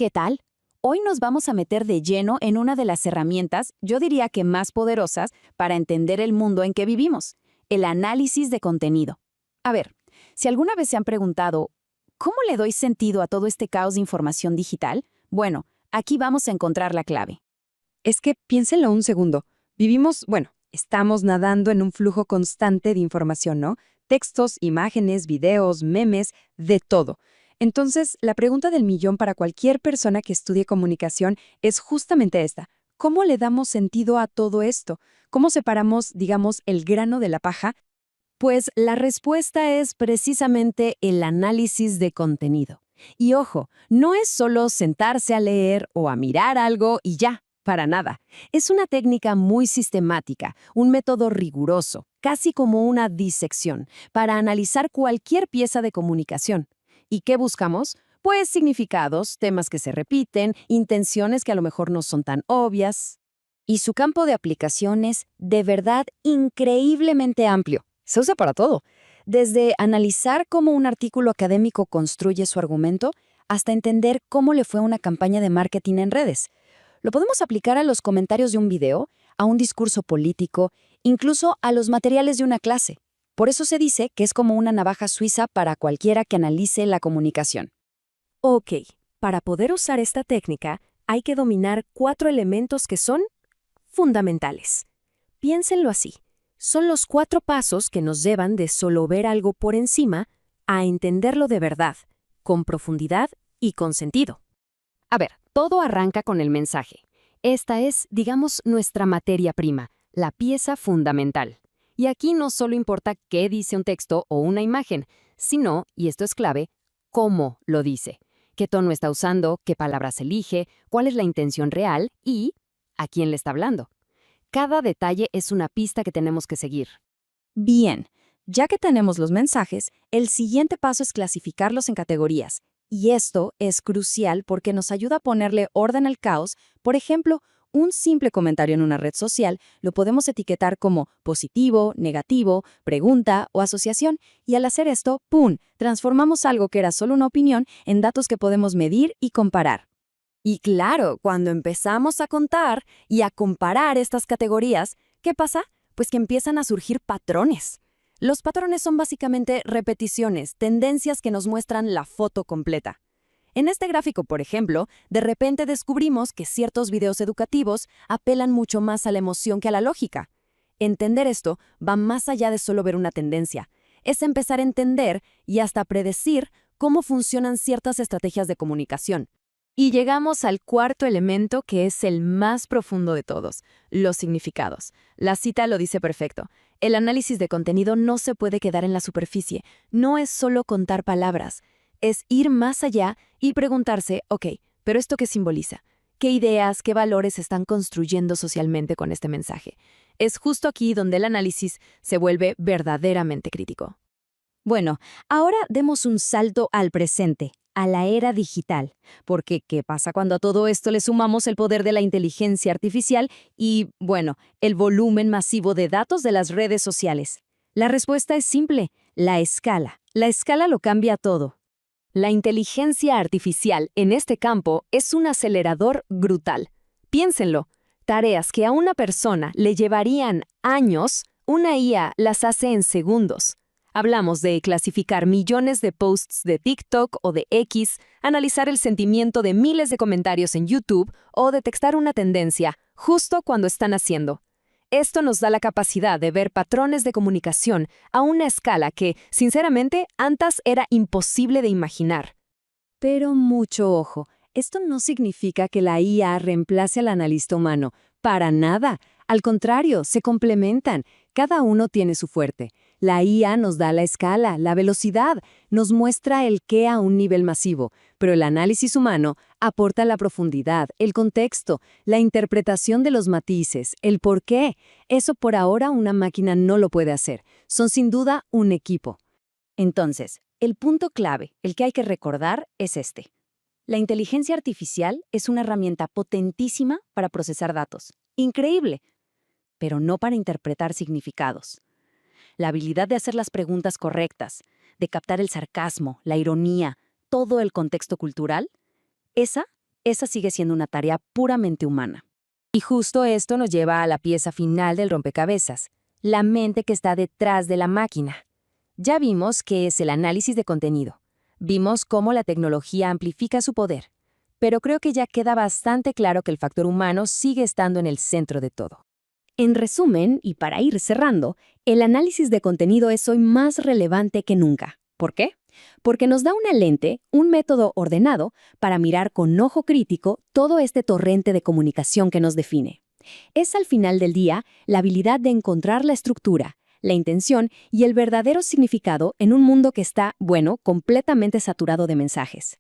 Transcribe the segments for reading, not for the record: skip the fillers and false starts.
¿Qué tal? Hoy nos vamos a meter de lleno en una de las herramientas, yo diría que más poderosas, para entender el mundo en que vivimos, el análisis de contenido. A ver, si alguna vez se han preguntado, ¿cómo le doy sentido a todo este caos de información digital? Bueno, aquí vamos a encontrar la clave. Es que piénsenlo un segundo. Estamos nadando en un flujo constante de información, ¿no? Textos, imágenes, videos, memes, de todo. Entonces, la pregunta del millón para cualquier persona que estudie comunicación es justamente esta. ¿Cómo le damos sentido a todo esto? ¿Cómo separamos, digamos, el grano de la paja? Pues la respuesta es precisamente el análisis de contenido. Y ojo, no es solo sentarse a leer o a mirar algo y ya, para nada. Es una técnica muy sistemática, un método riguroso, casi como una disección, para analizar cualquier pieza de comunicación. ¿Y qué buscamos? Pues significados, temas que se repiten, intenciones que a lo mejor no son tan obvias. Y su campo de aplicación es de verdad increíblemente amplio. Se usa para todo, desde analizar cómo un artículo académico construye su argumento hasta entender cómo le fue a una campaña de marketing en redes. Lo podemos aplicar a los comentarios de un video, a un discurso político, incluso a los materiales de una clase. Por eso se dice que es como una navaja suiza para cualquiera que analice la comunicación. Ok, para poder usar esta técnica hay que dominar 4 elementos que son fundamentales. Piénsenlo así. Son los 4 pasos que nos llevan de solo ver algo por encima a entenderlo de verdad, con profundidad y con sentido. A ver, todo arranca con el mensaje. Esta es, digamos, nuestra materia prima, la pieza fundamental. Y aquí no solo importa qué dice un texto o una imagen, sino, y esto es clave, cómo lo dice. Qué tono está usando, qué palabras elige, cuál es la intención real y a quién le está hablando. Cada detalle es una pista que tenemos que seguir. Bien, ya que tenemos los mensajes, el siguiente paso es clasificarlos en categorías. Y esto es crucial porque nos ayuda a ponerle orden al caos. Por ejemplo, un simple comentario en una red social lo podemos etiquetar como positivo, negativo, pregunta o asociación. Y al hacer esto, ¡pum!, transformamos algo que era solo una opinión en datos que podemos medir y comparar. Y claro, cuando empezamos a contar y a comparar estas categorías, ¿qué pasa? Pues que empiezan a surgir patrones. Los patrones son básicamente repeticiones, tendencias que nos muestran la foto completa. En este gráfico, por ejemplo, de repente descubrimos que ciertos videos educativos apelan mucho más a la emoción que a la lógica. Entender esto va más allá de solo ver una tendencia. Es empezar a entender y hasta predecir cómo funcionan ciertas estrategias de comunicación. Y llegamos al cuarto elemento, que es el más profundo de todos, los significados. La cita lo dice perfecto. El análisis de contenido no se puede quedar en la superficie. No es solo contar palabras. Es ir más allá y preguntarse, ok, ¿pero esto qué simboliza? ¿Qué ideas, qué valores están construyendo socialmente con este mensaje? Es justo aquí donde el análisis se vuelve verdaderamente crítico. Bueno, ahora demos un salto al presente, a la era digital, porque ¿qué pasa cuando a todo esto le sumamos el poder de la inteligencia artificial y, bueno, el volumen masivo de datos de las redes sociales? La respuesta es simple, la escala. La escala lo cambia todo. La inteligencia artificial en este campo es un acelerador brutal. Piénsenlo, tareas que a una persona le llevarían años, una IA las hace en segundos. Hablamos de clasificar millones de posts de TikTok o de X, analizar el sentimiento de miles de comentarios en YouTube o detectar una tendencia justo cuando están haciendo. Esto nos da la capacidad de ver patrones de comunicación a una escala que, sinceramente, antes era imposible de imaginar. Pero mucho ojo, esto no significa que la IA reemplace al analista humano. Para nada. Al contrario, se complementan. Cada uno tiene su fuerte. La IA nos da la escala, la velocidad, nos muestra el qué a un nivel masivo, pero el análisis humano aporta la profundidad, el contexto, la interpretación de los matices, el por qué. Eso por ahora una máquina no lo puede hacer. Son sin duda un equipo. Entonces, el punto clave, el que hay que recordar, es este. La inteligencia artificial es una herramienta potentísima para procesar datos. Increíble, pero no para interpretar significados. La habilidad de hacer las preguntas correctas, de captar el sarcasmo, la ironía, todo el contexto cultural, esa esa sigue siendo una tarea puramente humana. Y justo esto nos lleva a la pieza final del rompecabezas, la mente que está detrás de la máquina. Ya vimos qué es el análisis de contenido. Vimos cómo la tecnología amplifica su poder. Pero creo que ya queda bastante claro que el factor humano sigue estando en el centro de todo. En resumen, y para ir cerrando, el análisis de contenido es hoy más relevante que nunca. ¿Por qué? Porque nos da una lente, un método ordenado para mirar con ojo crítico todo este torrente de comunicación que nos define. Es al final del día la habilidad de encontrar la estructura, la intención y el verdadero significado en un mundo que está, completamente saturado de mensajes.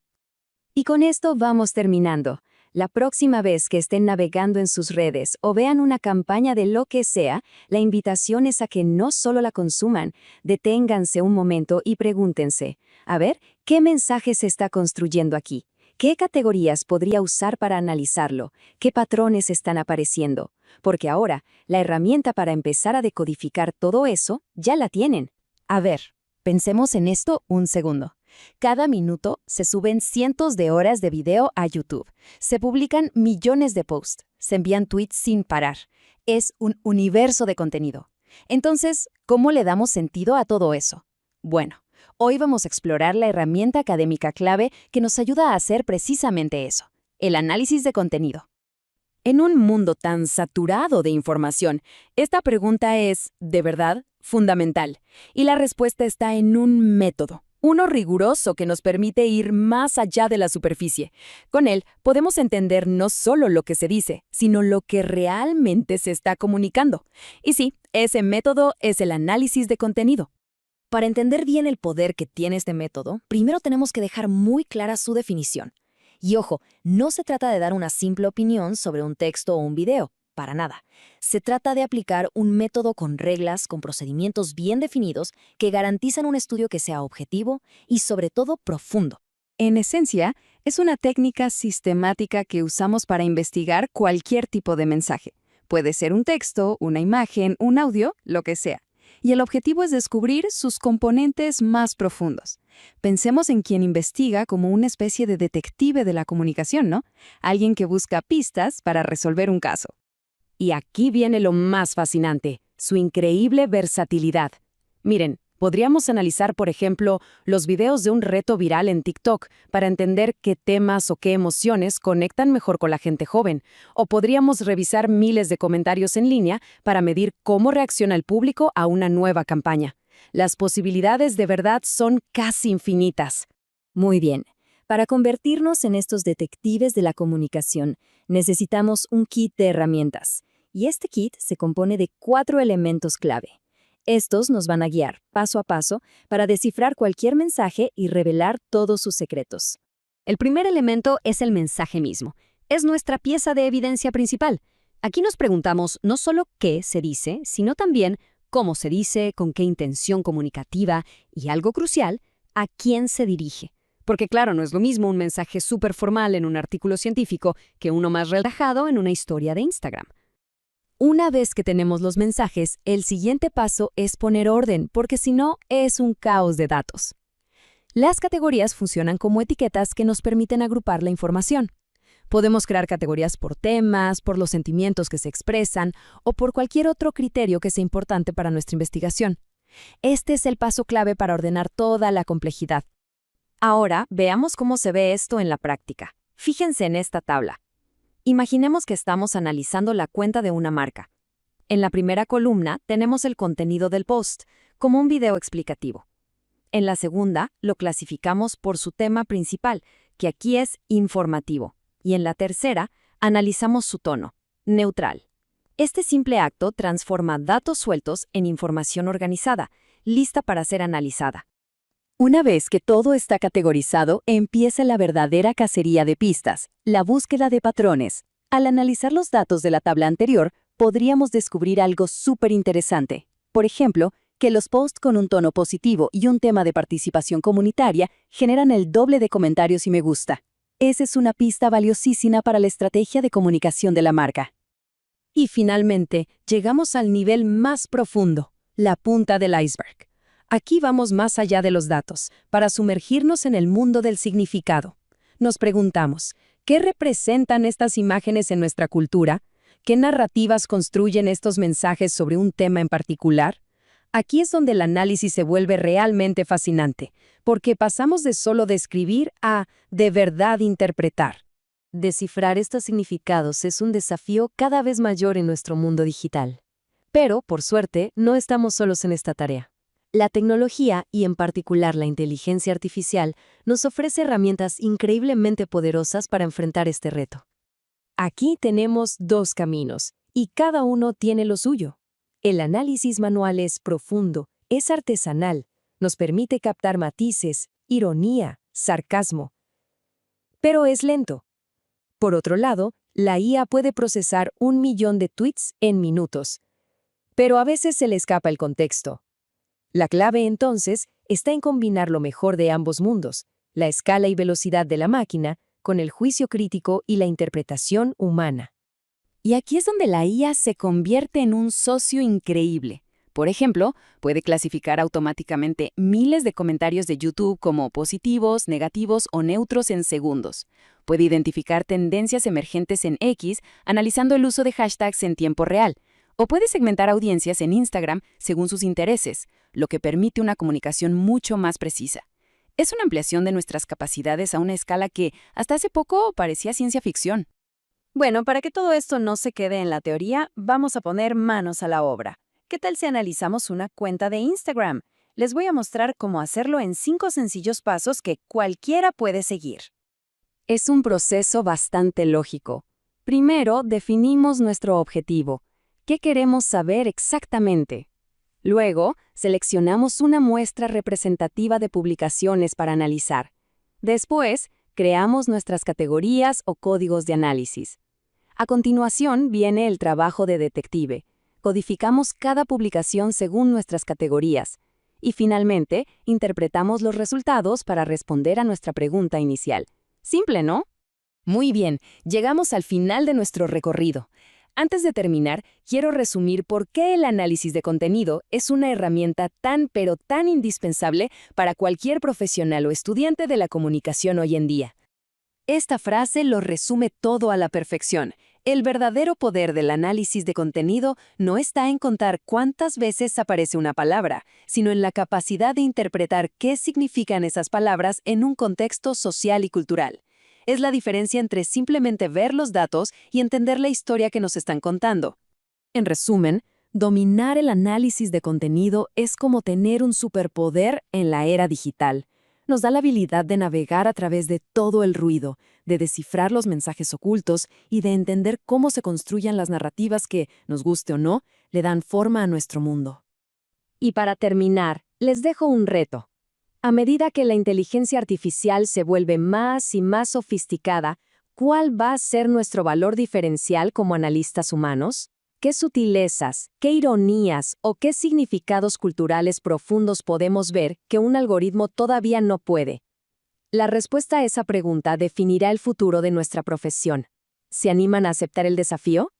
Y con esto vamos terminando. La próxima vez que estén navegando en sus redes o vean una campaña de lo que sea, la invitación es a que no solo la consuman, deténganse un momento y pregúntense, a ver, ¿qué mensaje se está construyendo aquí? ¿Qué categorías podría usar para analizarlo? ¿Qué patrones están apareciendo? Porque ahora, la herramienta para empezar a decodificar todo eso, ya la tienen. A ver, pensemos en esto un segundo. Cada minuto se suben cientos de horas de video a YouTube. Se publican millones de posts. Se envían tweets sin parar. Es un universo de contenido. Entonces, ¿cómo le damos sentido a todo eso? Bueno, hoy vamos a explorar la herramienta académica clave que nos ayuda a hacer precisamente eso, el análisis de contenido. En un mundo tan saturado de información, esta pregunta es, de verdad, fundamental. Y la respuesta está en un método. Uno riguroso que nos permite ir más allá de la superficie. Con él podemos entender no solo lo que se dice, sino lo que realmente se está comunicando. Y sí, ese método es el análisis de contenido. Para entender bien el poder que tiene este método, primero tenemos que dejar muy clara su definición. Y ojo, no se trata de dar una simple opinión sobre un texto o un video. Para nada. Se trata de aplicar un método con reglas, con procedimientos bien definidos que garantizan un estudio que sea objetivo y sobre todo profundo. En esencia, es una técnica sistemática que usamos para investigar cualquier tipo de mensaje. Puede ser un texto, una imagen, un audio, lo que sea. Y el objetivo es descubrir sus componentes más profundos. Pensemos en quien investiga como una especie de detective de la comunicación, ¿no? Alguien que busca pistas para resolver un caso. Y aquí viene lo más fascinante, su increíble versatilidad. Miren, podríamos analizar, por ejemplo, los videos de un reto viral en TikTok para entender qué temas o qué emociones conectan mejor con la gente joven. O podríamos revisar miles de comentarios en línea para medir cómo reacciona el público a una nueva campaña. Las posibilidades de verdad son casi infinitas. Muy bien. Para convertirnos en estos detectives de la comunicación, necesitamos un kit de herramientas. Y este kit se compone de 4 elementos clave. Estos nos van a guiar, paso a paso, para descifrar cualquier mensaje y revelar todos sus secretos. El primer elemento es el mensaje mismo. Es nuestra pieza de evidencia principal. Aquí nos preguntamos no solo qué se dice, sino también cómo se dice, con qué intención comunicativa y, algo crucial, a quién se dirige. Porque claro, no es lo mismo un mensaje súper formal en un artículo científico que uno más relajado en una historia de Instagram. Una vez que tenemos los mensajes, el siguiente paso es poner orden, porque si no, es un caos de datos. Las categorías funcionan como etiquetas que nos permiten agrupar la información. Podemos crear categorías por temas, por los sentimientos que se expresan o por cualquier otro criterio que sea importante para nuestra investigación. Este es el paso clave para ordenar toda la complejidad. Ahora, veamos cómo se ve esto en la práctica. Fíjense en esta tabla. Imaginemos que estamos analizando la cuenta de una marca. En la primera columna tenemos el contenido del post, como un video explicativo. En la segunda lo clasificamos por su tema principal, que aquí es informativo. Y en la tercera analizamos su tono, neutral. Este simple acto transforma datos sueltos en información organizada, lista para ser analizada. Una vez que todo está categorizado, empieza la verdadera cacería de pistas, la búsqueda de patrones. Al analizar los datos de la tabla anterior, podríamos descubrir algo súper interesante. Por ejemplo, que los posts con un tono positivo y un tema de participación comunitaria generan el doble de comentarios y me gusta. Esa es una pista valiosísima para la estrategia de comunicación de la marca. Y finalmente, llegamos al nivel más profundo, la punta del iceberg. Aquí vamos más allá de los datos, para sumergirnos en el mundo del significado. Nos preguntamos, ¿Qué representan estas imágenes en nuestra cultura? ¿Qué narrativas construyen estos mensajes sobre un tema en particular? Aquí es donde el análisis se vuelve realmente fascinante, porque pasamos de solo describir a de verdad interpretar. Descifrar estos significados es un desafío cada vez mayor en nuestro mundo digital. Pero, por suerte, no estamos solos en esta tarea. La tecnología, y en particular la inteligencia artificial, nos ofrece herramientas increíblemente poderosas para enfrentar este reto. Aquí tenemos dos caminos, y cada uno tiene lo suyo. El análisis manual es profundo, es artesanal, nos permite captar matices, ironía, sarcasmo. Pero es lento. Por otro lado, la IA puede procesar 1.000.000 de tweets en minutos. Pero a veces se le escapa el contexto. La clave, entonces, está en combinar lo mejor de ambos mundos, la escala y velocidad de la máquina, con el juicio crítico y la interpretación humana. Y aquí es donde la IA se convierte en un socio increíble. Por ejemplo, puede clasificar automáticamente miles de comentarios de YouTube como positivos, negativos o neutros en segundos. Puede identificar tendencias emergentes en X analizando el uso de hashtags en tiempo real. O puede segmentar audiencias en Instagram según sus intereses, lo que permite una comunicación mucho más precisa. Es una ampliación de nuestras capacidades a una escala que hasta hace poco parecía ciencia ficción. Bueno, para que todo esto no se quede en la teoría, vamos a poner manos a la obra. ¿Qué tal si analizamos una cuenta de Instagram? Les voy a mostrar cómo hacerlo en 5 sencillos pasos que cualquiera puede seguir. Es un proceso bastante lógico. Primero, definimos nuestro objetivo. ¿Qué queremos saber exactamente? Luego, seleccionamos una muestra representativa de publicaciones para analizar. Después, creamos nuestras categorías o códigos de análisis. A continuación viene el trabajo de detective. Codificamos cada publicación según nuestras categorías. Y finalmente, interpretamos los resultados para responder a nuestra pregunta inicial. Simple, ¿no? Muy bien, llegamos al final de nuestro recorrido. Antes de terminar, quiero resumir por qué el análisis de contenido es una herramienta tan pero tan indispensable para cualquier profesional o estudiante de la comunicación hoy en día. Esta frase lo resume todo a la perfección. El verdadero poder del análisis de contenido no está en contar cuántas veces aparece una palabra, sino en la capacidad de interpretar qué significan esas palabras en un contexto social y cultural. Es la diferencia entre simplemente ver los datos y entender la historia que nos están contando. En resumen, dominar el análisis de contenido es como tener un superpoder en la era digital. Nos da la habilidad de navegar a través de todo el ruido, de descifrar los mensajes ocultos y de entender cómo se construyen las narrativas que, nos guste o no, le dan forma a nuestro mundo. Y para terminar, les dejo un reto. A medida que la inteligencia artificial se vuelve más y más sofisticada, ¿cuál va a ser nuestro valor diferencial como analistas humanos? ¿Qué sutilezas, qué ironías o qué significados culturales profundos podemos ver que un algoritmo todavía no puede? La respuesta a esa pregunta definirá el futuro de nuestra profesión. ¿Se animan a aceptar el desafío?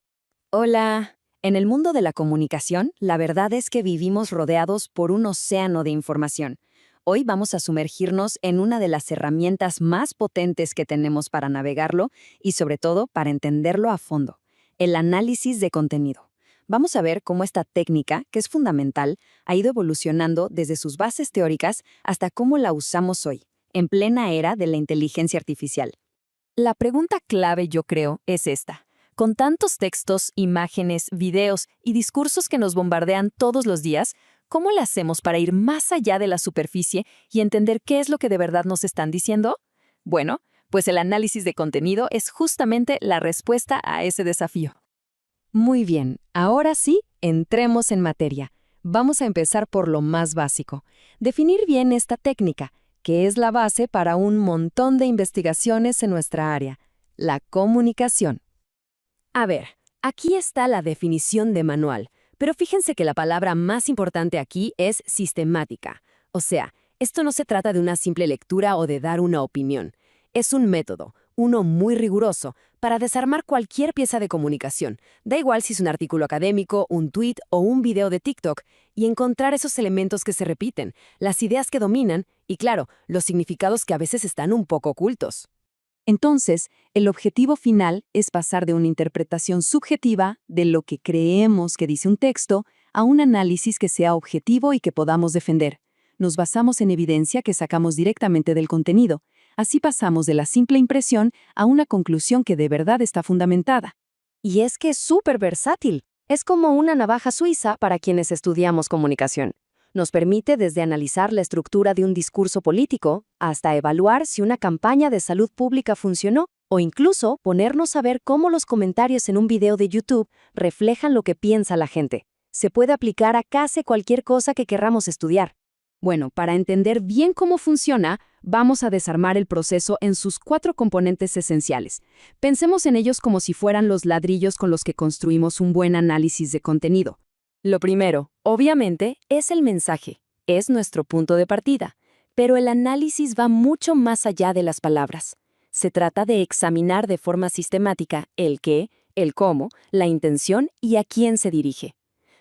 Hola. En el mundo de la comunicación, la verdad es que vivimos rodeados por un océano de información. Hoy vamos a sumergirnos en una de las herramientas más potentes que tenemos para navegarlo y sobre todo para entenderlo a fondo, el análisis de contenido. Vamos a ver cómo esta técnica, que es fundamental, ha ido evolucionando desde sus bases teóricas hasta cómo la usamos hoy, en plena era de la inteligencia artificial. La pregunta clave, yo creo, es esta. Con tantos textos, imágenes, videos y discursos que nos bombardean todos los días, ¿cómo le hacemos para ir más allá de la superficie y entender qué es lo que de verdad nos están diciendo? Bueno, pues el análisis de contenido es justamente la respuesta a ese desafío. Muy bien, ahora sí, entremos en materia. Vamos a empezar por lo más básico. Definir bien esta técnica, que es la base para un montón de investigaciones en nuestra área, la comunicación. A ver, aquí está la definición de manual. Pero fíjense que la palabra más importante aquí es sistemática. O sea, esto no se trata de una simple lectura o de dar una opinión. Es un método, uno muy riguroso, para desarmar cualquier pieza de comunicación. Da igual si es un artículo académico, un tweet o un video de TikTok, y encontrar esos elementos que se repiten, las ideas que dominan y, claro, los significados que a veces están un poco ocultos. Entonces, el objetivo final es pasar de una interpretación subjetiva de lo que creemos que dice un texto a un análisis que sea objetivo y que podamos defender. Nos basamos en evidencia que sacamos directamente del contenido. Así pasamos de la simple impresión a una conclusión que de verdad está fundamentada. Y es que es súper versátil. Es como una navaja suiza para quienes estudiamos comunicación. Nos permite desde analizar la estructura de un discurso político hasta evaluar si una campaña de salud pública funcionó o incluso ponernos a ver cómo los comentarios en un video de YouTube reflejan lo que piensa la gente. Se puede aplicar a casi cualquier cosa que querramos estudiar. Bueno, para entender bien cómo funciona, vamos a desarmar el proceso en sus 4 componentes esenciales. Pensemos en ellos como si fueran los ladrillos con los que construimos un buen análisis de contenido. Lo primero, obviamente, es el mensaje. Es nuestro punto de partida. Pero el análisis va mucho más allá de las palabras. Se trata de examinar de forma sistemática el qué, el cómo, la intención y a quién se dirige.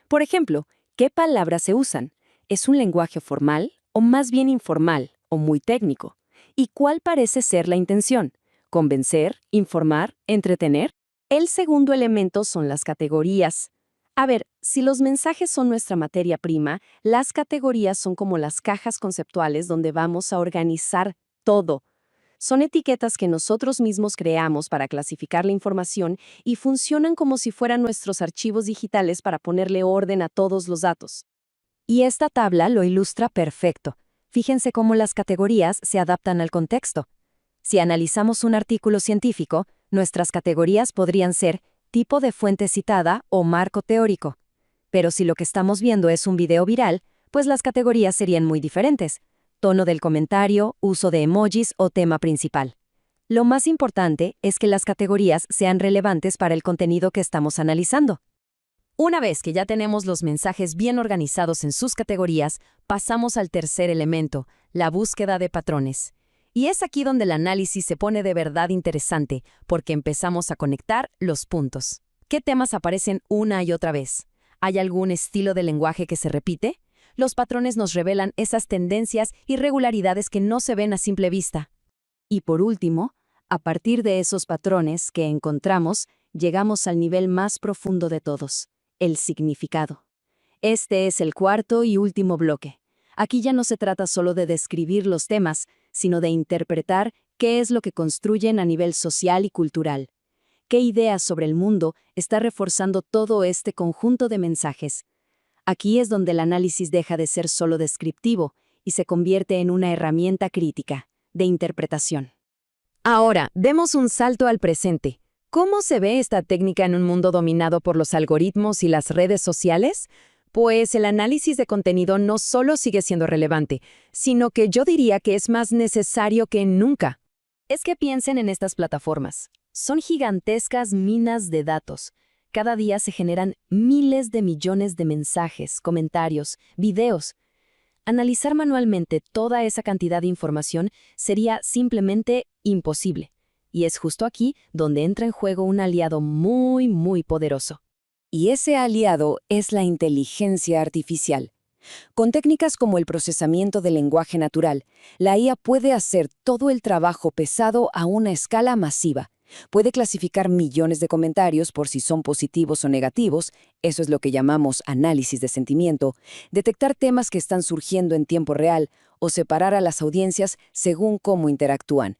Por ejemplo, ¿qué palabras se usan? ¿Es un lenguaje formal o más bien informal o muy técnico? ¿Y cuál parece ser la intención? ¿Convencer, informar, entretener? El segundo elemento son las categorías. A ver, si los mensajes son nuestra materia prima, las categorías son como las cajas conceptuales donde vamos a organizar todo. Son etiquetas que nosotros mismos creamos para clasificar la información y funcionan como si fueran nuestros archivos digitales para ponerle orden a todos los datos. Y esta tabla lo ilustra perfecto. Fíjense cómo las categorías se adaptan al contexto. Si analizamos un artículo científico, nuestras categorías podrían ser tipo de fuente citada o marco teórico. Pero si lo que estamos viendo es un video viral, pues las categorías serían muy diferentes. Tono del comentario, uso de emojis o tema principal. Lo más importante es que las categorías sean relevantes para el contenido que estamos analizando. Una vez que ya tenemos los mensajes bien organizados en sus categorías, pasamos al tercer elemento, la búsqueda de patrones. Y es aquí donde el análisis se pone de verdad interesante, porque empezamos a conectar los puntos. ¿Qué temas aparecen una y otra vez? ¿Hay algún estilo de lenguaje que se repite? Los patrones nos revelan esas tendencias y regularidades que no se ven a simple vista. Y por último, a partir de esos patrones que encontramos, llegamos al nivel más profundo de todos, el significado. Este es el cuarto y último bloque. Aquí ya no se trata solo de describir los temas, sino de interpretar qué es lo que construyen a nivel social y cultural. ¿Qué ideas sobre el mundo está reforzando todo este conjunto de mensajes? Aquí es donde el análisis deja de ser solo descriptivo y se convierte en una herramienta crítica, de interpretación. Ahora, demos un salto al presente. ¿Cómo se ve esta técnica en un mundo dominado por los algoritmos y las redes sociales? Pues el análisis de contenido no solo sigue siendo relevante, sino que yo diría que es más necesario que nunca. Es que piensen en estas plataformas. Son gigantescas minas de datos. Cada día se generan miles de millones de mensajes, comentarios, videos. Analizar manualmente toda esa cantidad de información sería simplemente imposible. Y es justo aquí donde entra en juego un aliado muy poderoso. Y ese aliado es la inteligencia artificial. Con técnicas como el procesamiento del lenguaje natural, la IA puede hacer todo el trabajo pesado a una escala masiva. Puede clasificar millones de comentarios por si son positivos o negativos, eso es lo que llamamos análisis de sentimiento, detectar temas que están surgiendo en tiempo real o separar a las audiencias según cómo interactúan.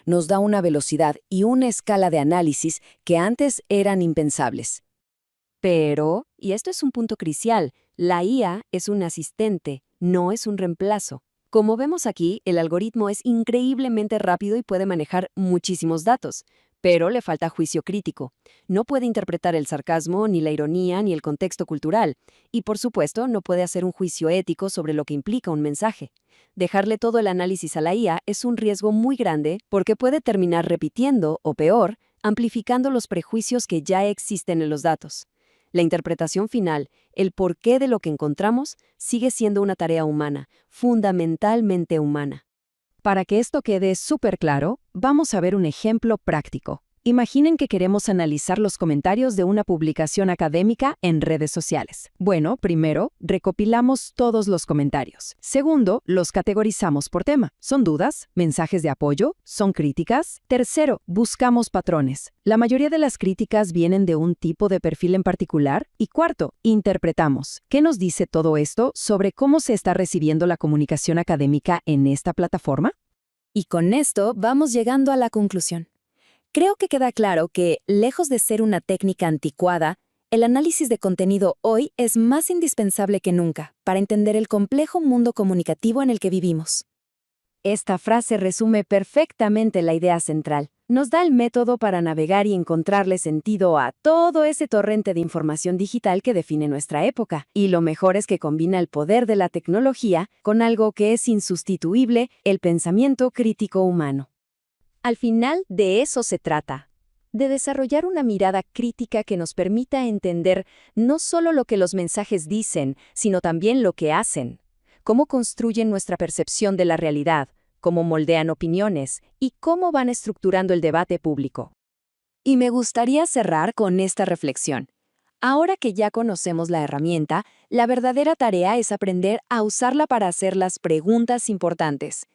Nos da una velocidad y una escala de análisis que antes eran impensables. Pero, y esto es un punto crucial, la IA es un asistente, no es un reemplazo. Como vemos aquí, el algoritmo es increíblemente rápido y puede manejar muchísimos datos, pero le falta juicio crítico. No puede interpretar el sarcasmo, ni la ironía, ni el contexto cultural, y por supuesto no puede hacer un juicio ético sobre lo que implica un mensaje. Dejarle todo el análisis a la IA es un riesgo muy grande porque puede terminar repitiendo, o peor, amplificando los prejuicios que ya existen en los datos. La interpretación final, el porqué de lo que encontramos, sigue siendo una tarea humana, fundamentalmente humana. Para que esto quede súper claro, vamos a ver un ejemplo práctico. Imaginen que queremos analizar los comentarios de una publicación académica en redes sociales. Bueno, primero, recopilamos todos los comentarios. Segundo, los categorizamos por tema. ¿Son dudas? ¿Mensajes de apoyo? ¿Son críticas? Tercero, buscamos patrones. La mayoría de las críticas vienen de un tipo de perfil en particular. Y cuarto, interpretamos. ¿Qué nos dice todo esto sobre cómo se está recibiendo la comunicación académica en esta plataforma? Y con esto vamos llegando a la conclusión. Creo que queda claro que, lejos de ser una técnica anticuada, el análisis de contenido hoy es más indispensable que nunca para entender el complejo mundo comunicativo en el que vivimos. Esta frase resume perfectamente la idea central. Nos da el método para navegar y encontrarle sentido a todo ese torrente de información digital que define nuestra época. Y lo mejor es que combina el poder de la tecnología con algo que es insustituible, el pensamiento crítico humano. Al final, de eso se trata, de desarrollar una mirada crítica que nos permita entender no solo lo que los mensajes dicen, sino también lo que hacen, cómo construyen nuestra percepción de la realidad, cómo moldean opiniones y cómo van estructurando el debate público. Y me gustaría cerrar con esta reflexión. Ahora que ya conocemos la herramienta, la verdadera tarea es aprender a usarla para hacer las preguntas importantes.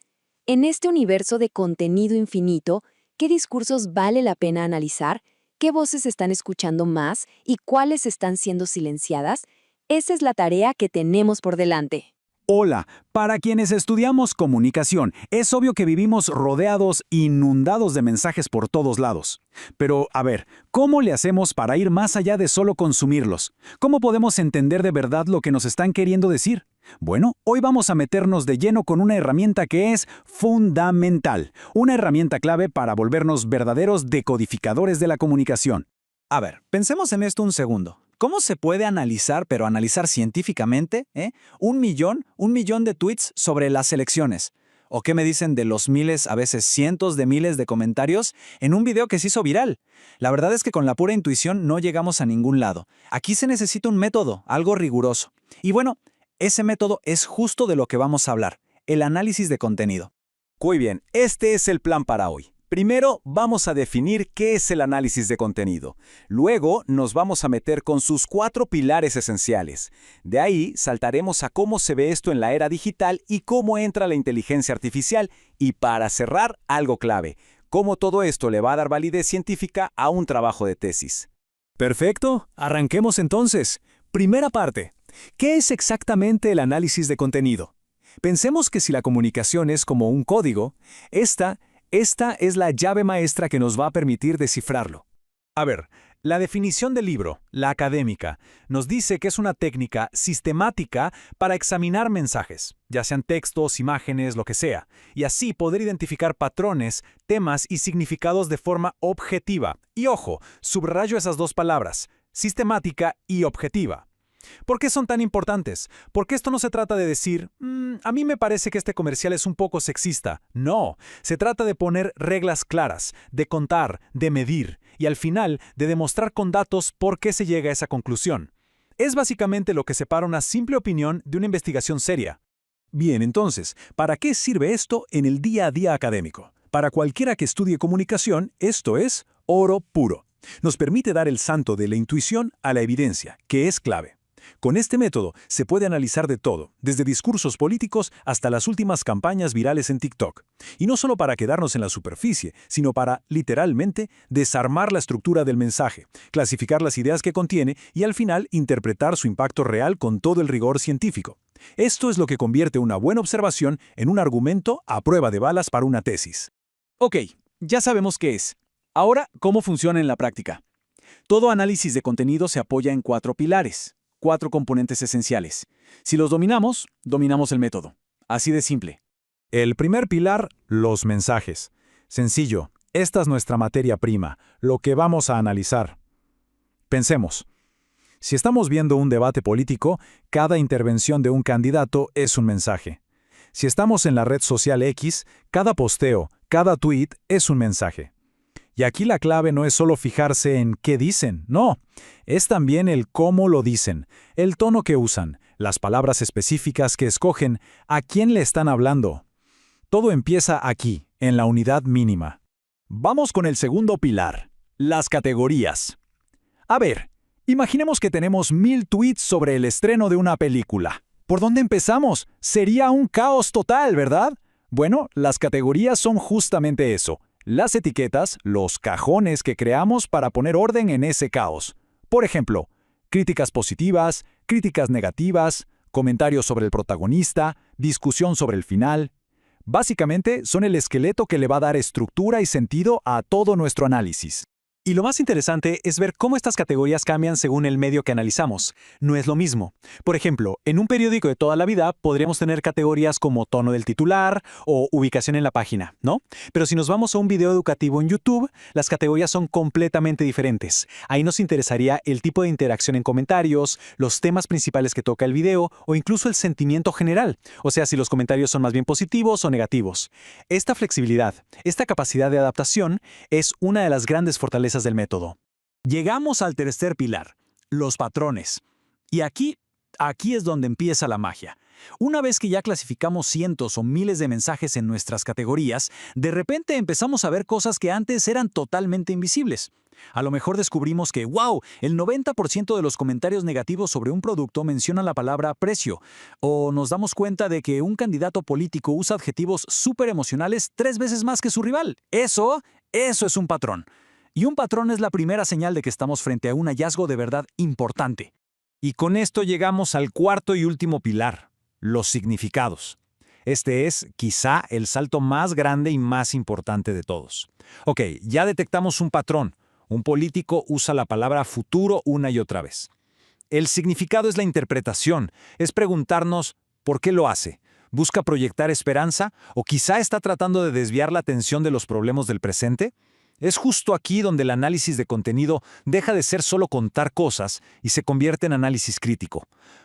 En este universo de contenido infinito, ¿qué discursos vale la pena analizar? ¿Qué voces están escuchando más y cuáles están siendo silenciadas? Esa es la tarea que tenemos por delante. Hola, para quienes estudiamos comunicación, es obvio que vivimos rodeados, inundados de mensajes por todos lados. Pero, a ver, ¿cómo le hacemos para ir más allá de solo consumirlos? ¿Cómo podemos entender de verdad lo que nos están queriendo decir? Bueno, hoy vamos a meternos de lleno con una herramienta que es fundamental, una herramienta clave para volvernos verdaderos decodificadores de la comunicación. A ver, pensemos en esto un segundo. ¿Cómo se puede analizar, pero analizar científicamente, un millón de tweets sobre las elecciones? ¿O qué me dicen de los miles, a veces cientos de miles de comentarios en un video que se hizo viral? La verdad es que con la pura intuición no llegamos a ningún lado. Aquí se necesita un método, algo riguroso. Y bueno, ese método es justo de lo que vamos a hablar, el análisis de contenido. Muy bien, este es el plan para hoy. Primero, vamos a definir qué es el análisis de contenido. Luego, nos vamos a meter con sus 4 pilares esenciales. De ahí, saltaremos a cómo se ve esto en la era digital y cómo entra la inteligencia artificial. Y para cerrar, algo clave, cómo todo esto le va a dar validez científica a un trabajo de tesis. Perfecto, arranquemos entonces. Primera parte. ¿Qué es exactamente el análisis de contenido? Pensemos que si la comunicación es como un código, esta es la llave maestra que nos va a permitir descifrarlo. A ver, la definición del libro, la académica, nos dice que es una técnica sistemática para examinar mensajes, ya sean textos, imágenes, lo que sea, y así poder identificar patrones, temas y significados de forma objetiva. Y ojo, subrayo esas 2 palabras, sistemática y objetiva. ¿Por qué son tan importantes? Porque esto no se trata de decir, a mí me parece que este comercial es un poco sexista. No, se trata de poner reglas claras, de contar, de medir, y al final de demostrar con datos por qué se llega a esa conclusión. Es básicamente lo que separa una simple opinión de una investigación seria. Bien, entonces, ¿para qué sirve esto en el día a día académico? Para cualquiera que estudie comunicación, esto es oro puro. Nos permite dar el salto de la intuición a la evidencia, que es clave. Con este método se puede analizar de todo, desde discursos políticos hasta las últimas campañas virales en TikTok. Y no solo para quedarnos en la superficie, sino para, literalmente, desarmar la estructura del mensaje, clasificar las ideas que contiene y al final interpretar su impacto real con todo el rigor científico. Esto es lo que convierte una buena observación en un argumento a prueba de balas para una tesis. Ok, ya sabemos qué es. Ahora, ¿cómo funciona en la práctica? Todo análisis de contenido se apoya en 4 pilares. 4 componentes esenciales. Si los dominamos, dominamos el método. Así de simple. El primer pilar, los mensajes. Sencillo, esta es nuestra materia prima, lo que vamos a analizar. Pensemos. Si estamos viendo un debate político, cada intervención de un candidato es un mensaje. Si estamos en la red social X, cada posteo, cada tweet es un mensaje. Y aquí la clave no es solo fijarse en qué dicen, no, es también el cómo lo dicen, el tono que usan, las palabras específicas que escogen, a quién le están hablando. Todo empieza aquí, en la unidad mínima. Vamos con el segundo pilar, Las categorías. A ver, imaginemos que tenemos 1000 tweets sobre el estreno de una película. ¿Por dónde empezamos? Sería un caos total, ¿verdad? Bueno, las categorías son justamente eso. Las etiquetas, los cajones que creamos para poner orden en ese caos. Por ejemplo, críticas positivas, críticas negativas, comentarios sobre el protagonista, discusión sobre el final. Básicamente, son el esqueleto que le va a dar estructura y sentido a todo nuestro análisis. Y lo más interesante es ver cómo estas categorías cambian según el medio que analizamos. No es lo mismo. Por ejemplo, en un periódico de toda la vida podríamos tener categorías como tono del titular o ubicación en la página, ¿no? Pero si nos vamos a un video educativo en YouTube, las categorías son completamente diferentes. Ahí nos interesaría el tipo de interacción en comentarios, los temas principales que toca el video o incluso el sentimiento general. O sea, si los comentarios son más bien positivos o negativos. Esta flexibilidad, esta capacidad de adaptación es una de las grandes fortalezas del método. Llegamos al tercer pilar, los patrones. Y aquí es donde empieza la magia. Una vez que ya clasificamos cientos o miles de mensajes en nuestras categorías, de repente empezamos a ver cosas que antes eran totalmente invisibles. A lo mejor descubrimos que, ¡wow!, el 90% de los comentarios negativos sobre un producto mencionan la palabra precio. O nos damos cuenta de que un candidato político usa adjetivos súper emocionales 3 veces más que su rival. Eso es un patrón. Y un patrón es la primera señal de que estamos frente a un hallazgo de verdad importante. Y con esto llegamos al cuarto y último pilar, los significados. Este es, quizá, el salto más grande y más importante de todos. Ok, ya detectamos un patrón. Un político usa la palabra futuro una y otra vez. El significado es la interpretación, es preguntarnos ¿por qué lo hace? ¿Busca proyectar esperanza? ¿O quizá está tratando de desviar la atención de los problemas del presente? Es justo aquí donde el análisis de contenido deja de ser solo contar cosas y se convierte en análisis crítico.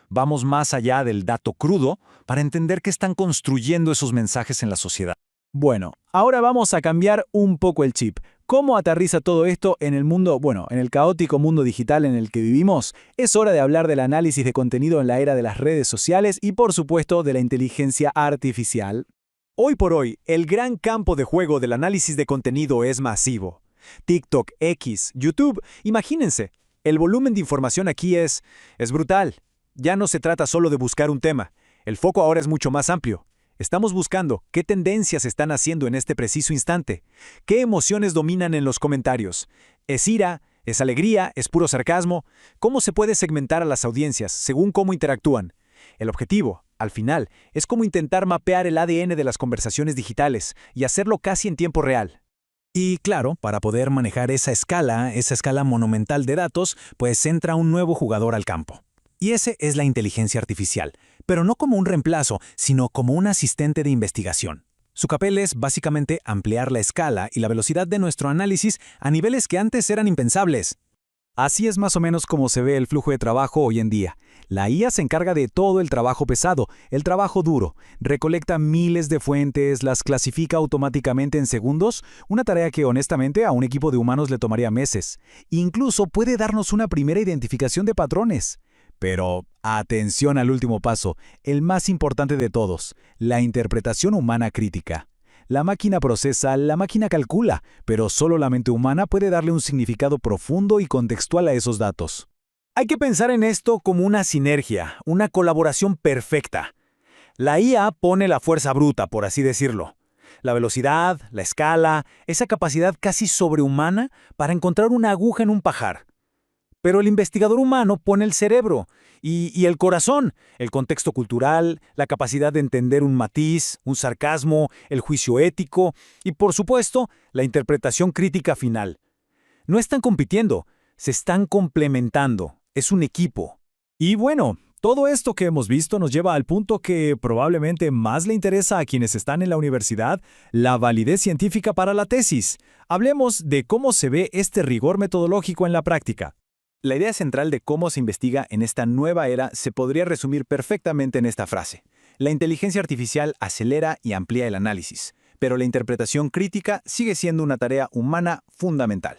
Vamos más allá del dato crudo para entender qué están construyendo esos mensajes en la sociedad. Bueno, ahora vamos a cambiar un poco el chip. ¿Cómo aterriza todo esto en el mundo, en el caótico mundo digital en el que vivimos? Es hora de hablar del análisis de contenido en la era de las redes sociales y, por supuesto, de la inteligencia artificial. Hoy por hoy, el gran campo de juego del análisis de contenido es masivo. TikTok, X, YouTube, imagínense, el volumen de información aquí es brutal. Ya no se trata solo de buscar un tema, el foco ahora es mucho más amplio. Estamos buscando qué tendencias están haciendo en este preciso instante, qué emociones dominan en los comentarios. ¿Es ira? ¿Es alegría? ¿Es puro sarcasmo? ¿Cómo se puede segmentar a las audiencias según cómo interactúan? El objetivo, al final, es como intentar mapear el ADN de las conversaciones digitales y hacerlo casi en tiempo real. Y claro, para poder manejar esa escala monumental de datos, pues entra un nuevo jugador al campo. Y ese es la inteligencia artificial, pero no como un reemplazo, sino como un asistente de investigación. Su papel es básicamente ampliar la escala y la velocidad de nuestro análisis a niveles que antes eran impensables. Así es más o menos como se ve el flujo de trabajo hoy en día. La IA se encarga de todo el trabajo pesado, el trabajo duro. Recolecta miles de fuentes, las clasifica automáticamente en segundos, una tarea que honestamente a un equipo de humanos le tomaría meses. Incluso puede darnos una primera identificación de patrones. Pero atención al último paso, el más importante de todos, la interpretación humana crítica. La máquina procesa, la máquina calcula, pero solo la mente humana puede darle un significado profundo y contextual a esos datos. Hay que pensar en esto como una sinergia, una colaboración perfecta. La IA pone la fuerza bruta, por así decirlo. La velocidad, la escala, esa capacidad casi sobrehumana para encontrar una aguja en un pajar. Pero el investigador humano pone el cerebro y el corazón, el contexto cultural, la capacidad de entender un matiz, un sarcasmo, el juicio ético y, por supuesto, la interpretación crítica final. No están compitiendo, se están complementando, es un equipo. Y bueno, todo esto que hemos visto nos lleva al punto que probablemente más le interesa a quienes están en la universidad, la validez científica para la tesis. Hablemos de cómo se ve este rigor metodológico en la práctica. La idea central de cómo se investiga en esta nueva era se podría resumir perfectamente en esta frase. La inteligencia artificial acelera y amplía el análisis, pero la interpretación crítica sigue siendo una tarea humana fundamental.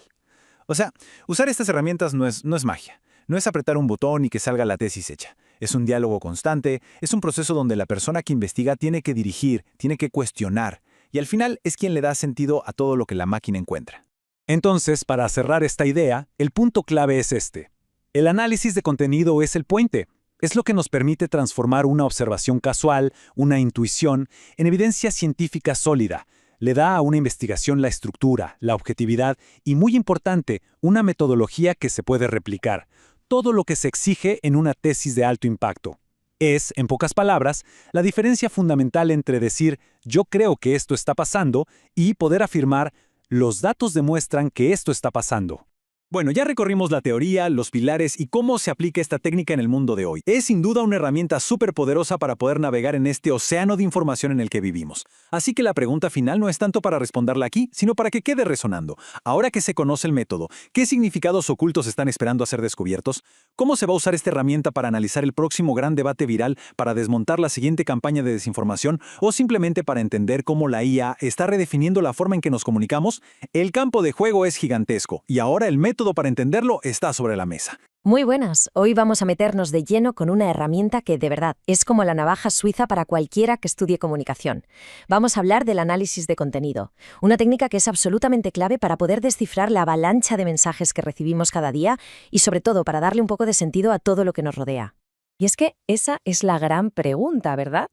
O sea, usar estas herramientas no es magia. No es apretar un botón y que salga la tesis hecha. Es un diálogo constante, es un proceso donde la persona que investiga tiene que dirigir, tiene que cuestionar, y al final es quien le da sentido a todo lo que la máquina encuentra. Entonces, para cerrar esta idea, el punto clave es este. El análisis de contenido es el puente. Es lo que nos permite transformar una observación casual, una intuición, en evidencia científica sólida. Le da a una investigación la estructura, la objetividad y, muy importante, una metodología que se puede replicar. Todo lo que se exige en una tesis de alto impacto. Es, en pocas palabras, la diferencia fundamental entre decir «yo creo que esto está pasando» y poder afirmar «los datos demuestran que esto está pasando». Bueno, ya recorrimos la teoría, los pilares y cómo se aplica esta técnica en el mundo de hoy. Es sin duda una herramienta súper poderosa para poder navegar en este océano de información en el que vivimos. Así que la pregunta final no es tanto para responderla aquí, sino para que quede resonando. Ahora que se conoce el método, ¿qué significados ocultos están esperando a ser descubiertos? ¿Cómo se va a usar esta herramienta para analizar el próximo gran debate viral, para desmontar la siguiente campaña de desinformación o simplemente para entender cómo la IA está redefiniendo la forma en que nos comunicamos? El campo de juego es gigantesco y ahora el método para entenderlo está sobre la mesa. Muy buenas, hoy vamos a meternos de lleno con una herramienta que de verdad es como la navaja suiza para cualquiera que estudie comunicación. Vamos a hablar del análisis de contenido, una técnica que es absolutamente clave para poder descifrar la avalancha de mensajes que recibimos cada día y sobre todo para darle un poco de sentido a todo lo que nos rodea. Y es que esa es la gran pregunta, ¿verdad?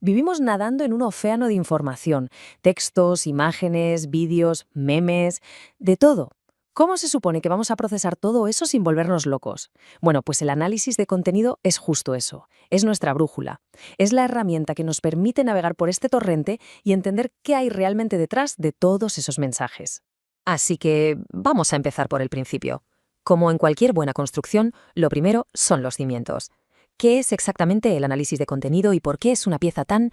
Vivimos nadando en un océano de información, textos, imágenes, vídeos, memes, de todo. ¿Cómo se supone que vamos a procesar todo eso sin volvernos locos? Bueno, pues el análisis de contenido es justo eso, es nuestra brújula. Es la herramienta que nos permite navegar por este torrente y entender qué hay realmente detrás de todos esos mensajes. Así que vamos a empezar por el principio. Como en cualquier buena construcción, lo primero son los cimientos. ¿Qué es exactamente el análisis de contenido y por qué es una pieza tan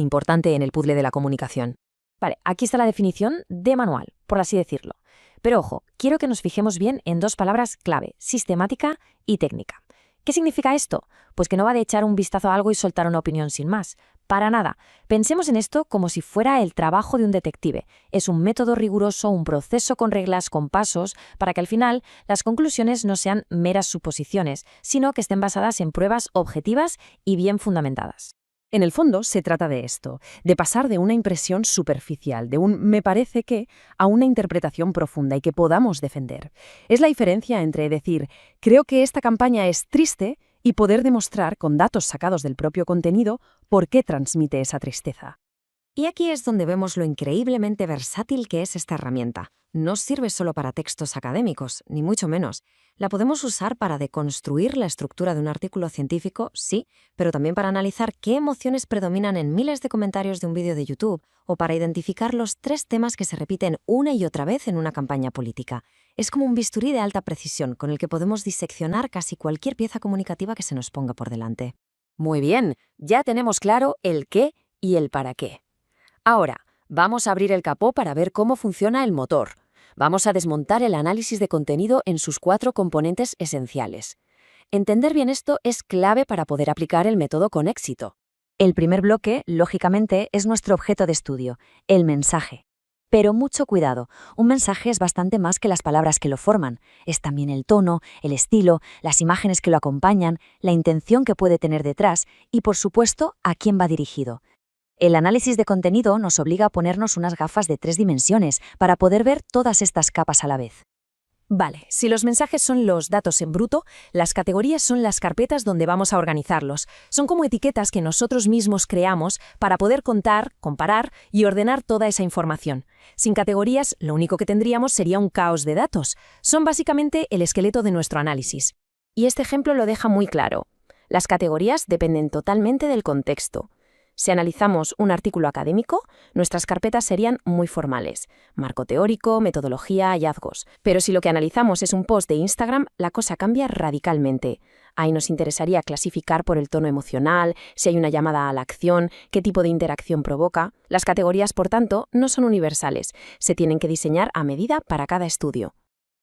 importante en el puzzle de la comunicación? Vale, aquí está la definición de manual, por así decirlo. Pero ojo, quiero que nos fijemos bien en dos palabras clave, sistemática y técnica. ¿Qué significa esto? Pues que no va de echar un vistazo a algo y soltar una opinión sin más. Para nada. Pensemos en esto como si fuera el trabajo de un detective. Es un método riguroso, un proceso con reglas, con pasos, para que al final las conclusiones no sean meras suposiciones, sino que estén basadas en pruebas objetivas y bien fundamentadas. En el fondo, se trata de esto, de pasar de una impresión superficial, de un «me parece que», a una interpretación profunda y que podamos defender. Es la diferencia entre decir «creo que esta campaña es triste» y poder demostrar, con datos sacados del propio contenido, por qué transmite esa tristeza. Y aquí es donde vemos lo increíblemente versátil que es esta herramienta. No sirve solo para textos académicos, ni mucho menos. La podemos usar para deconstruir la estructura de un artículo científico, sí, pero también para analizar qué emociones predominan en miles de comentarios de un vídeo de YouTube o para identificar los 3 temas que se repiten una y otra vez en una campaña política. Es como un bisturí de alta precisión con el que podemos diseccionar casi cualquier pieza comunicativa que se nos ponga por delante. Muy bien, ya tenemos claro el qué y el para qué. Ahora, vamos a abrir el capó para ver cómo funciona el motor. Vamos a desmontar el análisis de contenido en sus 4 componentes esenciales. Entender bien esto es clave para poder aplicar el método con éxito. El primer bloque, lógicamente, es nuestro objeto de estudio, el mensaje. Pero mucho cuidado, un mensaje es bastante más que las palabras que lo forman. Es también el tono, el estilo, las imágenes que lo acompañan, la intención que puede tener detrás y, por supuesto, a quién va dirigido. El análisis de contenido nos obliga a ponernos unas gafas de 3 dimensiones para poder ver todas estas capas a la vez. Vale, si los mensajes son los datos en bruto, las categorías son las carpetas donde vamos a organizarlos. Son como etiquetas que nosotros mismos creamos para poder contar, comparar y ordenar toda esa información. Sin categorías, lo único que tendríamos sería un caos de datos. Son básicamente el esqueleto de nuestro análisis. Y este ejemplo lo deja muy claro. Las categorías dependen totalmente del contexto. Si analizamos un artículo académico, nuestras carpetas serían muy formales. Marco teórico, metodología, hallazgos. Pero si lo que analizamos es un post de Instagram, la cosa cambia radicalmente. Ahí nos interesaría clasificar por el tono emocional, si hay una llamada a la acción, qué tipo de interacción provoca. Las categorías, por tanto, no son universales. Se tienen que diseñar a medida para cada estudio.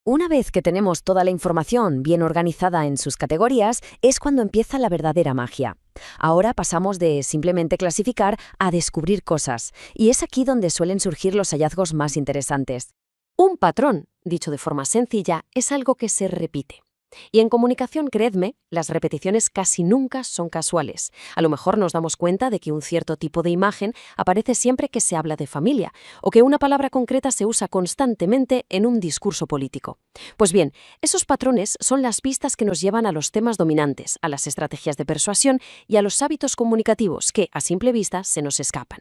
Una vez que tenemos toda la información bien organizada en sus categorías, es cuando empieza la verdadera magia. Ahora pasamos de simplemente clasificar a descubrir cosas, y es aquí donde suelen surgir los hallazgos más interesantes. Un patrón, dicho de forma sencilla, es algo que se repite. Y en comunicación, creedme, las repeticiones casi nunca son casuales. A lo mejor nos damos cuenta de que un cierto tipo de imagen aparece siempre que se habla de familia, o que una palabra concreta se usa constantemente en un discurso político. Pues bien, esos patrones son las pistas que nos llevan a los temas dominantes, a las estrategias de persuasión y a los hábitos comunicativos que, a simple vista, se nos escapan.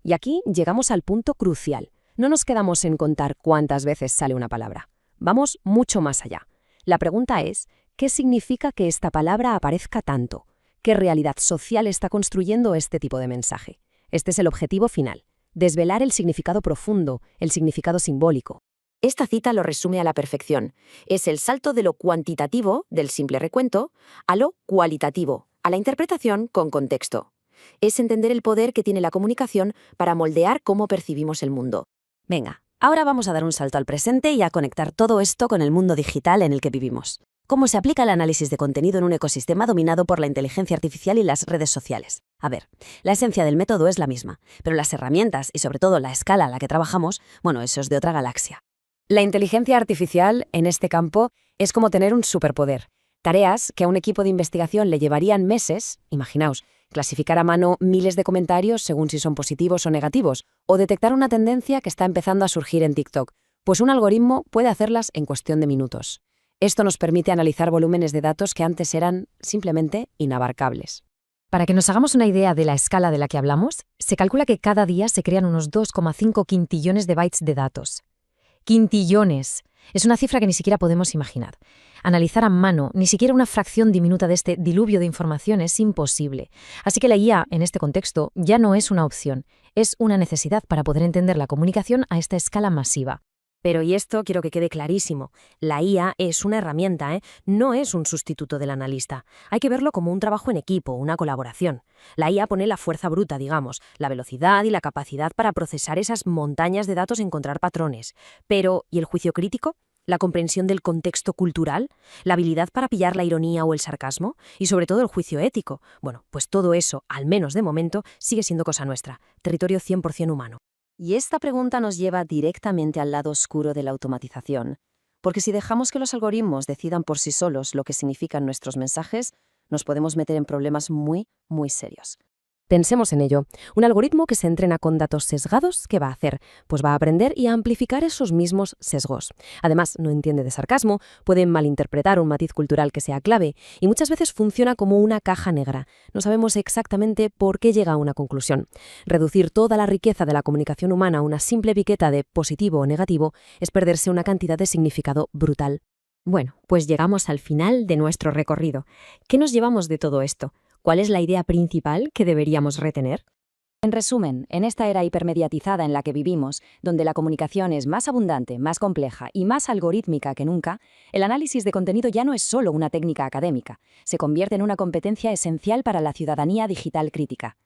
Y aquí llegamos al punto crucial. No nos quedamos en contar cuántas veces sale una palabra. Vamos mucho más allá. La pregunta es, ¿qué significa que esta palabra aparezca tanto? ¿Qué realidad social está construyendo este tipo de mensaje? Este es el objetivo final, desvelar el significado profundo, el significado simbólico. Esta cita lo resume a la perfección. Es el salto de lo cuantitativo, del simple recuento, a lo cualitativo, a la interpretación con contexto. Es entender el poder que tiene la comunicación para moldear cómo percibimos el mundo. Venga, ahora vamos a dar un salto al presente y a conectar todo esto con el mundo digital en el que vivimos. ¿Cómo se aplica el análisis de contenido en un ecosistema dominado por la inteligencia artificial y las redes sociales? A ver, la esencia del método es la misma, pero las herramientas y sobre todo la escala a la que trabajamos, bueno, eso es de otra galaxia. La inteligencia artificial, en este campo, es como tener un superpoder. Tareas que a un equipo de investigación le llevarían meses, imaginaos, clasificar a mano miles de comentarios según si son positivos o negativos, o detectar una tendencia que está empezando a surgir en TikTok, pues un algoritmo puede hacerlas en cuestión de minutos. Esto nos permite analizar volúmenes de datos que antes eran simplemente inabarcables. Para que nos hagamos una idea de la escala de la que hablamos, se calcula que cada día se crean unos 2,5 quintillones de bytes de datos. Quintillones. Es una cifra que ni siquiera podemos imaginar. Analizar a mano ni siquiera una fracción diminuta de este diluvio de información es imposible. Así que la IA, en este contexto, ya no es una opción, es una necesidad para poder entender la comunicación a esta escala masiva. Pero, y esto quiero que quede clarísimo, la IA es una herramienta, no es un sustituto del analista. Hay que verlo como un trabajo en equipo, una colaboración. La IA pone la fuerza bruta, digamos, la velocidad y la capacidad para procesar esas montañas de datos y encontrar patrones. Pero, ¿y el juicio crítico? ¿La comprensión del contexto cultural? ¿La habilidad para pillar la ironía o el sarcasmo? Y sobre todo el juicio ético. Bueno, pues todo eso, al menos de momento, sigue siendo cosa nuestra, territorio 100% humano. Y esta pregunta nos lleva directamente al lado oscuro de la automatización. Porque si dejamos que los algoritmos decidan por sí solos lo que significan nuestros mensajes, nos podemos meter en problemas muy, muy serios. Pensemos en ello. Un algoritmo que se entrena con datos sesgados, ¿qué va a hacer? Pues va a aprender y a amplificar esos mismos sesgos. Además, no entiende de sarcasmo, puede malinterpretar un matiz cultural que sea clave y muchas veces funciona como una caja negra. No sabemos exactamente por qué llega a una conclusión. Reducir toda la riqueza de la comunicación humana a una simple etiqueta de positivo o negativo es perderse una cantidad de significado brutal. Bueno, pues llegamos al final de nuestro recorrido. ¿Qué nos llevamos de todo esto? ¿Cuál es la idea principal que deberíamos retener? En resumen, en esta era hipermediatizada en la que vivimos, donde la comunicación es más abundante, más compleja y más algorítmica que nunca, el análisis de contenido ya no es solo una técnica académica, se convierte en una competencia esencial para la ciudadanía digital crítica.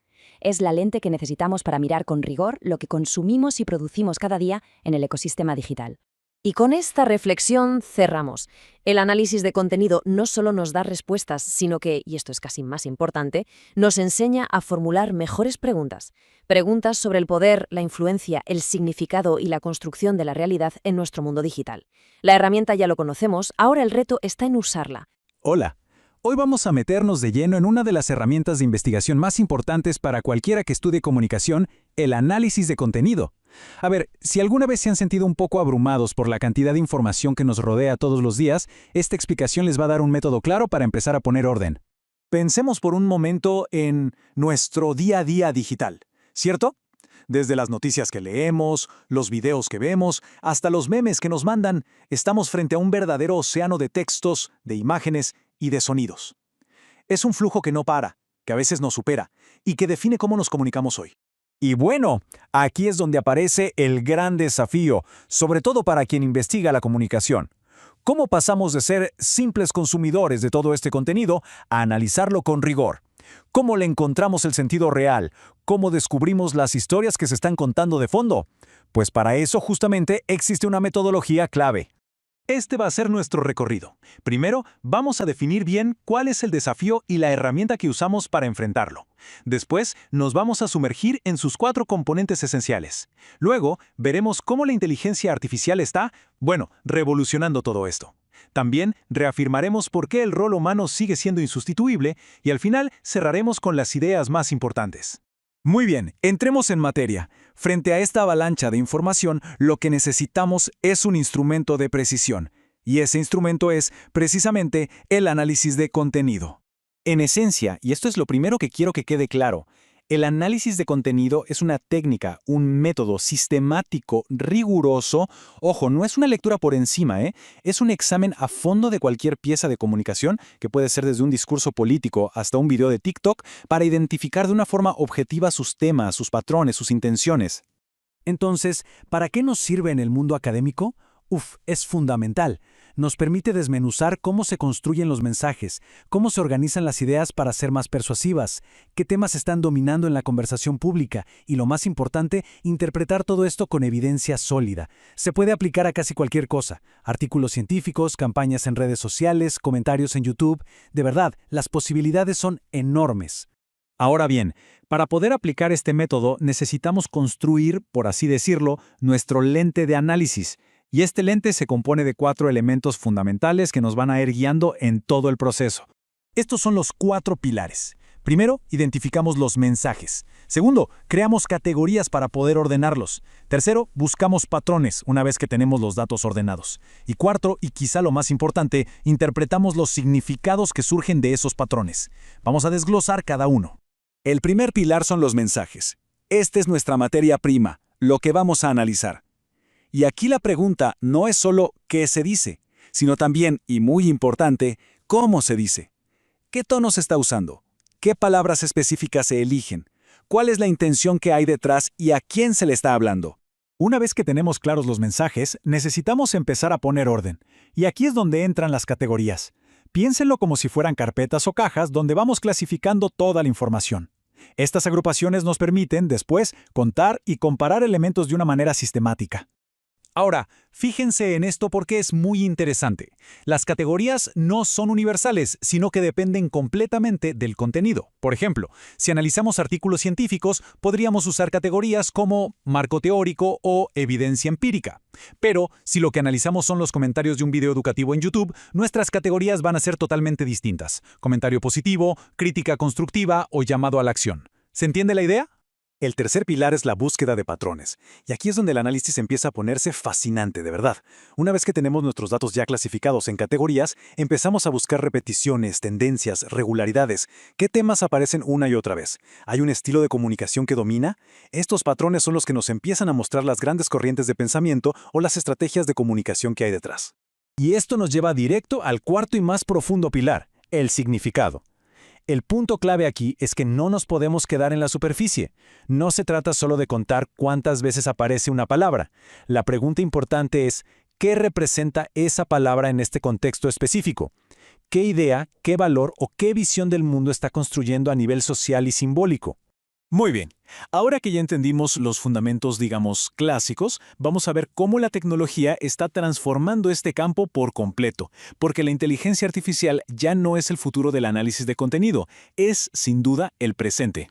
Es la lente que necesitamos para mirar con rigor lo que consumimos y producimos cada día en el ecosistema digital. Y con esta reflexión cerramos. El análisis de contenido no solo nos da respuestas, sino que, y esto es casi más importante, nos enseña a formular mejores preguntas. Preguntas sobre el poder, la influencia, el significado y la construcción de la realidad en nuestro mundo digital. La herramienta ya lo conocemos, ahora el reto está en usarla. Hola. Hoy vamos a meternos de lleno en una de las herramientas de investigación más importantes para cualquiera que estudie comunicación, el análisis de contenido. A ver, si alguna vez se han sentido un poco abrumados por la cantidad de información que nos rodea todos los días, esta explicación les va a dar un método claro para empezar a poner orden. Pensemos por un momento en nuestro día a día digital, ¿cierto? Desde las noticias que leemos, los videos que vemos, hasta los memes que nos mandan, estamos frente a un verdadero océano de textos, de imágenes y de sonidos. Es un flujo que no para, que a veces nos supera y que define cómo nos comunicamos hoy. Y bueno, aquí es donde aparece el gran desafío, sobre todo para quien investiga la comunicación. ¿Cómo pasamos de ser simples consumidores de todo este contenido a analizarlo con rigor? ¿Cómo le encontramos el sentido real? ¿Cómo descubrimos las historias que se están contando de fondo? Pues para eso justamente existe una metodología clave. Este va a ser nuestro recorrido. Primero, vamos a definir bien cuál es el desafío y la herramienta que usamos para enfrentarlo. Después, nos vamos a sumergir en sus 4 componentes esenciales. Luego, veremos cómo la inteligencia artificial está, revolucionando todo esto. También reafirmaremos por qué el rol humano sigue siendo insustituible y al final cerraremos con las ideas más importantes. Muy bien, entremos en materia. Frente a esta avalancha de información, lo que necesitamos es un instrumento de precisión. Y ese instrumento es, precisamente, el análisis de contenido. En esencia, y esto es lo primero que quiero que quede claro, el análisis de contenido es una técnica, un método sistemático, riguroso. Ojo, no es una lectura por encima, es un examen a fondo de cualquier pieza de comunicación, que puede ser desde un discurso político hasta un video de TikTok, para identificar de una forma objetiva sus temas, sus patrones, sus intenciones. Entonces, ¿para qué nos sirve en el mundo académico? Es fundamental. Nos permite desmenuzar cómo se construyen los mensajes, cómo se organizan las ideas para ser más persuasivas, qué temas están dominando en la conversación pública y, lo más importante, interpretar todo esto con evidencia sólida. Se puede aplicar a casi cualquier cosa: artículos científicos, campañas en redes sociales, comentarios en YouTube. De verdad, las posibilidades son enormes. Ahora bien, para poder aplicar este método necesitamos construir, por así decirlo, nuestro lente de análisis. Y este lente se compone de 4 elementos fundamentales que nos van a ir guiando en todo el proceso. Estos son los 4 pilares. Primero, identificamos los mensajes. Segundo, creamos categorías para poder ordenarlos. Tercero, buscamos patrones una vez que tenemos los datos ordenados. Y cuarto, y quizá lo más importante, interpretamos los significados que surgen de esos patrones. Vamos a desglosar cada uno. El primer pilar son los mensajes. Esta es nuestra materia prima, lo que vamos a analizar. Y aquí la pregunta no es solo qué se dice, sino también, y muy importante, cómo se dice. ¿Qué tono se está usando? ¿Qué palabras específicas se eligen? ¿Cuál es la intención que hay detrás y a quién se le está hablando? Una vez que tenemos claros los mensajes, necesitamos empezar a poner orden. Y aquí es donde entran las categorías. Piénsenlo como si fueran carpetas o cajas donde vamos clasificando toda la información. Estas agrupaciones nos permiten, después, contar y comparar elementos de una manera sistemática. Ahora, fíjense en esto porque es muy interesante. Las categorías no son universales, sino que dependen completamente del contenido. Por ejemplo, si analizamos artículos científicos, podríamos usar categorías como marco teórico o evidencia empírica. Pero, si lo que analizamos son los comentarios de un video educativo en YouTube, nuestras categorías van a ser totalmente distintas: comentario positivo, crítica constructiva o llamado a la acción. ¿Se entiende la idea? El tercer pilar es la búsqueda de patrones, y aquí es donde el análisis empieza a ponerse fascinante, de verdad. Una vez que tenemos nuestros datos ya clasificados en categorías, empezamos a buscar repeticiones, tendencias, regularidades. ¿Qué temas aparecen una y otra vez? ¿Hay un estilo de comunicación que domina? Estos patrones son los que nos empiezan a mostrar las grandes corrientes de pensamiento o las estrategias de comunicación que hay detrás. Y esto nos lleva directo al cuarto y más profundo pilar, el significado. El punto clave aquí es que no nos podemos quedar en la superficie. No se trata solo de contar cuántas veces aparece una palabra. La pregunta importante es, ¿qué representa esa palabra en este contexto específico? ¿Qué idea, qué valor o qué visión del mundo está construyendo a nivel social y simbólico? Muy bien, ahora que ya entendimos los fundamentos, digamos, clásicos, vamos a ver cómo la tecnología está transformando este campo por completo, porque la inteligencia artificial ya no es el futuro del análisis de contenido, es, sin duda, el presente.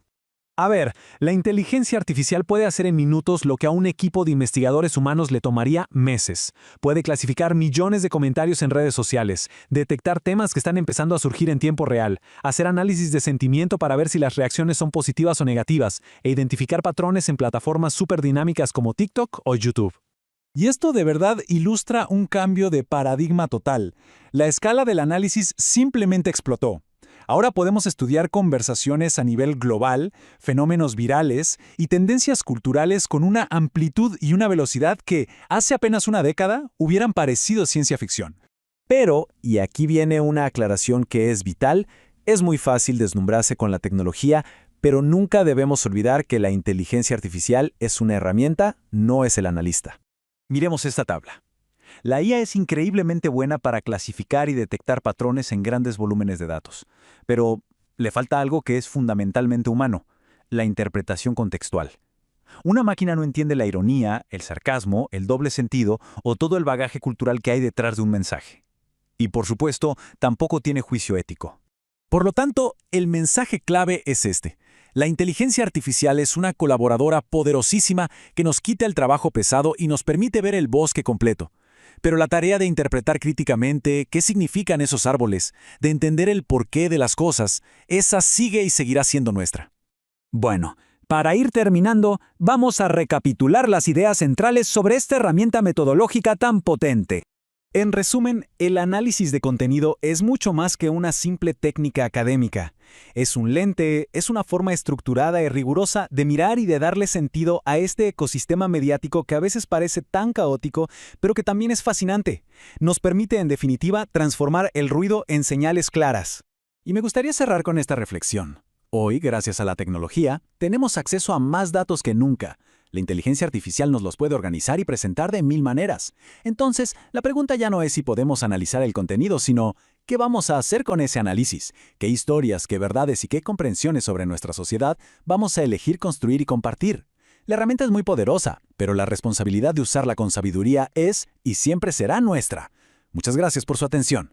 A ver, la inteligencia artificial puede hacer en minutos lo que a un equipo de investigadores humanos le tomaría meses. Puede clasificar millones de comentarios en redes sociales, detectar temas que están empezando a surgir en tiempo real, hacer análisis de sentimiento para ver si las reacciones son positivas o negativas, e identificar patrones en plataformas súper dinámicas como TikTok o YouTube. Y esto de verdad ilustra un cambio de paradigma total. La escala del análisis simplemente explotó. Ahora podemos estudiar conversaciones a nivel global, fenómenos virales y tendencias culturales con una amplitud y una velocidad que, hace apenas una década, hubieran parecido ciencia ficción. Pero, y aquí viene una aclaración que es vital, es muy fácil deslumbrarse con la tecnología, pero nunca debemos olvidar que la inteligencia artificial es una herramienta, no es el analista. Miremos esta tabla. La IA es increíblemente buena para clasificar y detectar patrones en grandes volúmenes de datos, pero le falta algo que es fundamentalmente humano: la interpretación contextual. Una máquina no entiende la ironía, el sarcasmo, el doble sentido o todo el bagaje cultural que hay detrás de un mensaje. Y por supuesto, tampoco tiene juicio ético. Por lo tanto, el mensaje clave es este: la inteligencia artificial es una colaboradora poderosísima que nos quita el trabajo pesado y nos permite ver el bosque completo. Pero la tarea de interpretar críticamente qué significan esos árboles, de entender el porqué de las cosas, esa sigue y seguirá siendo nuestra. Bueno, para ir terminando, vamos a recapitular las ideas centrales sobre esta herramienta metodológica tan potente. En resumen, el análisis de contenido es mucho más que una simple técnica académica. Es un lente, es una forma estructurada y rigurosa de mirar y de darle sentido a este ecosistema mediático que a veces parece tan caótico, pero que también es fascinante. Nos permite, en definitiva, transformar el ruido en señales claras. Y me gustaría cerrar con esta reflexión. Hoy, gracias a la tecnología, tenemos acceso a más datos que nunca. La inteligencia artificial nos los puede organizar y presentar de 1000 maneras. Entonces, la pregunta ya no es si podemos analizar el contenido, sino ¿qué vamos a hacer con ese análisis? ¿Qué historias, qué verdades y qué comprensiones sobre nuestra sociedad vamos a elegir construir y compartir? La herramienta es muy poderosa, pero la responsabilidad de usarla con sabiduría es y siempre será nuestra. Muchas gracias por su atención.